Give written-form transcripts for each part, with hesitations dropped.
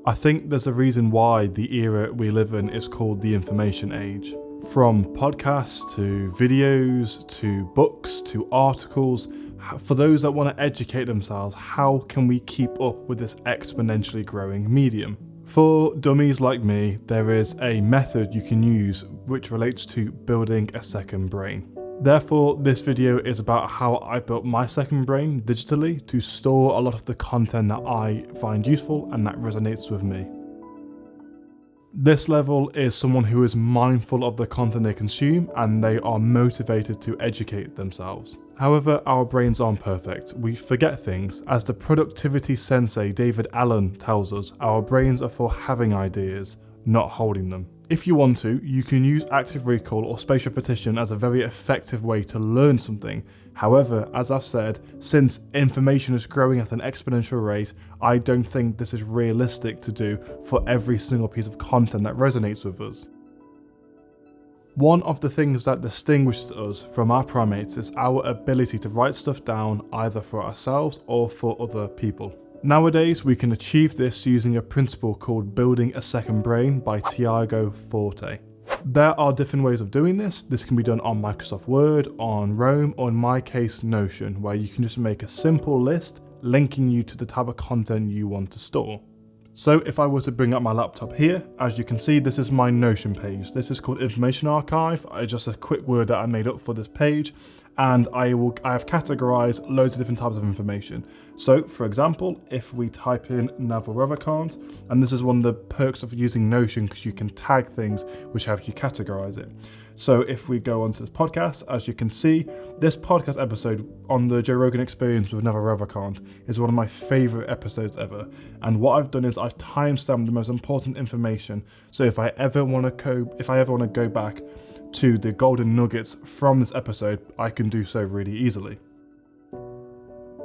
I think there's a reason why the era we live in is called the information age. From podcasts to videos to books to articles, for those that want to educate themselves, how can we keep up with this exponentially growing medium? For dummies like me, there is a method you can use which relates to building a second brain. Therefore, this video is about how I built my second brain digitally to store a lot of the content that I find useful and that resonates with me. This level is someone who is mindful of the content they consume and they are motivated to educate themselves. However, our brains aren't perfect. We forget things. As the productivity sensei David Allen tells us, our brains are for having ideas, not holding them. If you want to, you can use active recall or spatial repetition as a very effective way to learn something. However, as I've said, since information is growing at an exponential rate, I don't think this is realistic to do for every single piece of content that resonates with us. One of the things that distinguishes us from our primates is our ability to write stuff down either for ourselves or for other people. Nowadays, we can achieve this using a principle called building a second brain by Tiago Forte. There are different ways of doing this. This can be done on Microsoft Word, on Roam, or in my case, Notion, where you can just make a simple list linking you to the type of content you want to store. So if I were to bring up my laptop here, as you can see, this is my Notion page. This is called Information Archive. Just a quick word that I made up for this page. And I have categorized loads of different types of information. So for example, if we type in Neville Ravikant, and this is one of the perks of using Notion because you can tag things which help you categorize it. So if we go onto this podcast, as you can see, this podcast episode on the Joe Rogan Experience with Neville Ravikant is one of my favorite episodes ever. And what I've done is I've timestamped the most important information. So if I ever want to go back to the golden nuggets from this episode, I can do so really easily.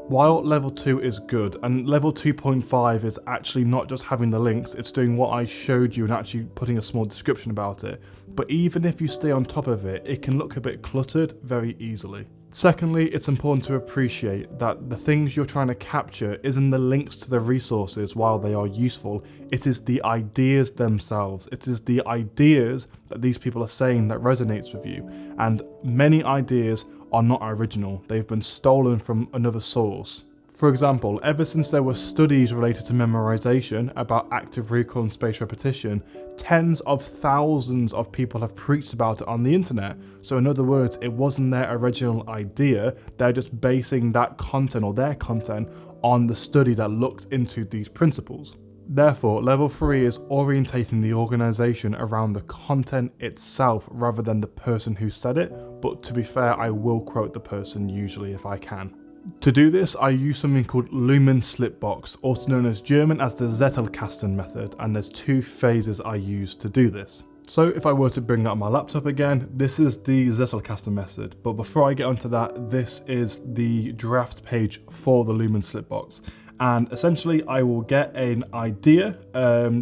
While level 2 is good, and level 2.5 is actually not just having the links, it's doing what I showed you and actually putting a small description about it. But even if you stay on top of it, it can look a bit cluttered very easily. Secondly, it's important to appreciate that the things you're trying to capture isn't the links to the resources while they are useful, it is the ideas themselves. It is the ideas that these people are saying that resonates with you. And many ideas are not original, they've been stolen from another source. For example, ever since there were studies related to memorization about active recall and spatial repetition, tens of thousands of people have preached about it on the internet. So in other words, it wasn't their original idea, they're just basing that content or their content on the study that looked into these principles. Therefore, level 3 is orientating the organization around the content itself rather than the person who said it, but to be fair, I will quote the person usually if I can. To do this, I use something called Lumen Slipbox, also known as German as the Zettelkasten method, and there's 2 phases I use to do this. So if I were to bring up my laptop again, this is the Zettelkasten method, but before I get onto that, this is the draft page for the Lumen Slipbox. And essentially, I will get an idea.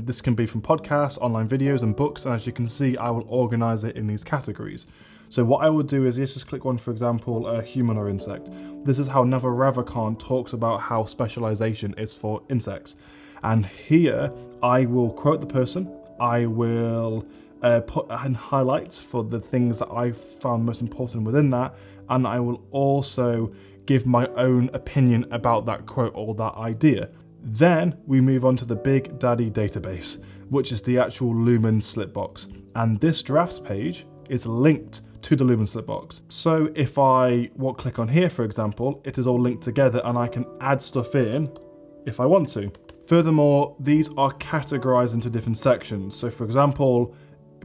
This can be from podcasts, online videos, and books, and as you can see, I will organize it in these categories. So what I will do is, let's just click one, for example, a human or insect. This is how Neville Ravikant talks about how specialization is for insects. And here, I will quote the person, I will put in highlights for the things that I found most important within that, and I will also give my own opinion about that quote or that idea. Then we move on to the Big Daddy database, which is the actual Lumen Slipbox. And this drafts page is linked to the Lumen Slipbox. So if I click on here, for example, it is all linked together and I can add stuff in if I want to. Furthermore, these are categorized into different sections. So for example,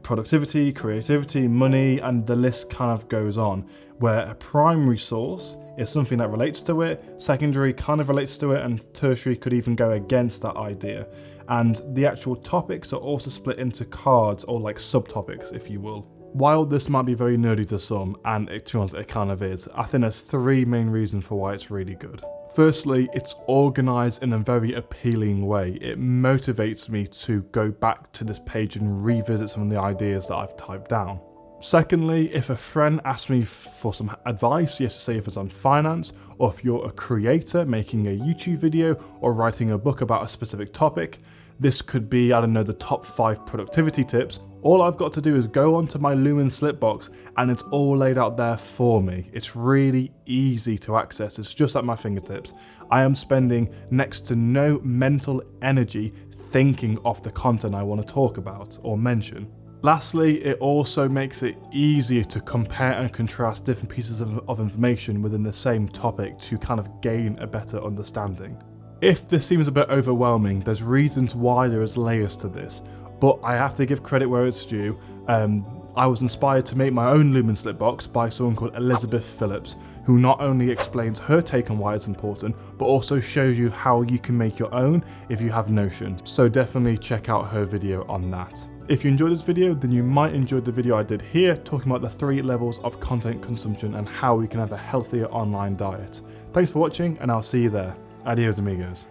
productivity, creativity, money, and the list kind of goes on, where a primary source is something that relates to it, secondary kind of relates to it, and tertiary could even go against that idea. And the actual topics are also split into cards or like subtopics, if you will. While this might be very nerdy to some, and to be honest, it kind of is, I think there's 3 main reasons for why it's really good. Firstly, it's organised in a very appealing way. It motivates me to go back to this page and revisit some of the ideas that I've typed down. Secondly, if a friend asks me for some advice, yes, say if it's on finance, or if you're a creator making a YouTube video or writing a book about a specific topic, This could be, I don't know, the top 5 productivity tips. All I've got to do is go onto my Lumen Slipbox and it's all laid out there for me. It's really easy to access. It's just at my fingertips. I am spending next to no mental energy thinking of the content I want to talk about or mention. Lastly, it also makes it easier to compare and contrast different pieces of information within the same topic to kind of gain a better understanding. If this seems a bit overwhelming, there's reasons why there is layers to this, but I have to give credit where it's due. I was inspired to make my own Lumen Slipbox by someone called Elizabeth Phillips, who not only explains her take on why it's important, but also shows you how you can make your own if you have Notion. So definitely check out her video on that. If you enjoyed this video, then you might enjoy the video I did here talking about the 3 levels of content consumption and how we can have a healthier online diet. Thanks for watching, and I'll see you there. Adios amigos.